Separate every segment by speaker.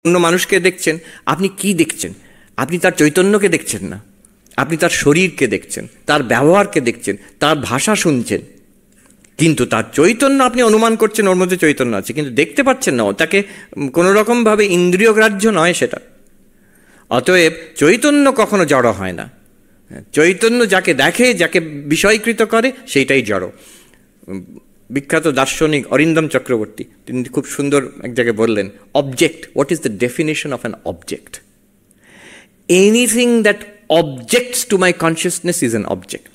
Speaker 1: অন্য মানুষকে দেখছেন, আপনি কি দেখছেন? আপনি তার চৈতন্যকে দেখছেন না, আপনি তার শরীরকে দেখছেন, তার ব্যবহারকে দেখছেন, তার ভাষা শুনছেন, কিন্তু তার চৈতন্য আপনি অনুমান করছেন ওর মধ্যে চৈতন্য আছে, কিন্তু দেখতে পাচ্ছেন না, তাকে কোনো রকমভাবে ইন্দ্রিয়গ্রাহ্য নয় সেটা। অতএব চৈতন্য কখনো জড় হয় না। চৈতন্য যাকে দেখে, যাকে বিষয়কৃত করে, সেইটাই জড়। বিখ্যাত দার্শনিক অরিন্দম চক্রবর্তী তিনি খুব সুন্দর এক জায়গায় বললেন, object, what is the definition of an object? Anything that objects to my consciousness is an object.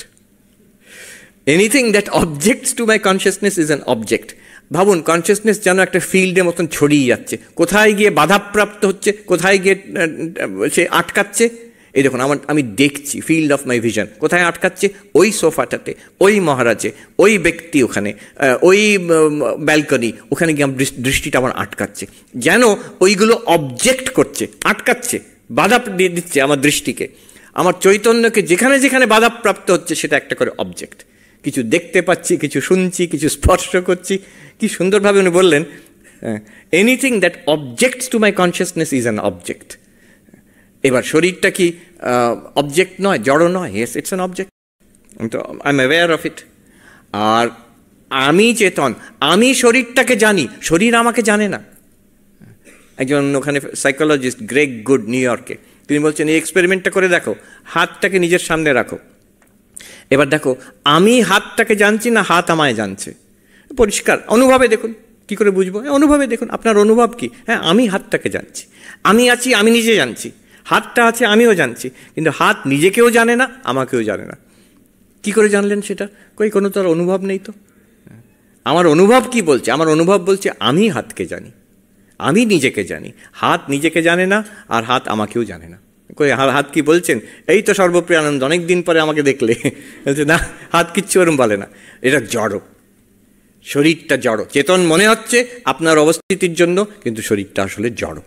Speaker 1: Anything that objects to my consciousness is an object. ভাবুন, কনসিয়াসনেস যেন একটা ফিল্ডের মতন ছড়িয়ে যাচ্ছে, কোথায় গিয়ে বাধাপ্রাপ্ত হচ্ছে, কোথায় গিয়ে সে আটকাচ্ছে। এই দেখুন, আমি দেখছি, ফিল্ড অফ মাই ভিশন কোথায় আটকাচ্ছে, ওই সোফাটাতে, ওই মহারাজে, ওই ব্যক্তি ওখানে, ওই ব্যালকনি, ওখানে গিয়ে আমার দৃষ্টিটা আমার আটকাচ্ছে, যেন ওইগুলো অবজেক্ট করছে, আটকাচ্ছে, বাধা দিচ্ছে আমার দৃষ্টিকে। আমার চৈতন্যকে যেখানে যেখানে বাধাপ্রাপ্ত হচ্ছে সেটা একটা করে অবজেক্ট। কিছু দেখতে পাচ্ছি, কিছু শুনছি, কিছু স্পর্শ করছি। কি সুন্দরভাবে উনি বললেন, anything that objects to my consciousness is an object. এবার শরীরটা কি অবজেক্ট নয়, জড় নয়? Yes, it's an object. তো I am aware of it. আর আমি চেতন, আমি শরীরটাকে জানি, শরীর আমাকে জানে না। একজন ওখানে সাইকোলজিস্ট গ্রেগ গুড, নিউ ইয়র্কে, তিনি বলছেন, এই এক্সপেরিমেন্টটা করে দেখো, হাতটাকে নিজের সামনে রাখো, এবার দেখো আমি হাতটাকে জানছি না হাত আমায় জানছে। পরিষ্কার অনুভবে দেখুন, কি করে বুঝবো? অনুভবে দেখুন, আপনার অনুভব কি? হ্যাঁ, আমি হাতটাকে জানছি, আমি আছি, আমি নিজে জানছি, হাতটা আছে, আমিও জানছি, কিন্তু হাত নিজেকেও জানে না, আমাকেও জানে না। কি করে জানলেন সেটা? কোনো তার অনুভব নেই তো। আমার অনুভব কি বলছে? আমার অনুভব বলছে আমি হাতকে জানি, আমি নিজেকে জানি। হাত নিজেকে জানে না, আর হাত আমাকেও জানে না। হাত কি বলছেন? এই তো সর্বপ্রিয় আনন্দ, অনেক দিন পরে আমাকে দেখলে। বলছে না, হাত কিচ্ছু ওরম বলে না, এটা জড়। শরীরটা জড়। চেতন মনে হচ্ছে আপনার অবস্থিতির জন্য, কিন্তু শরীরটা আসলে জড়।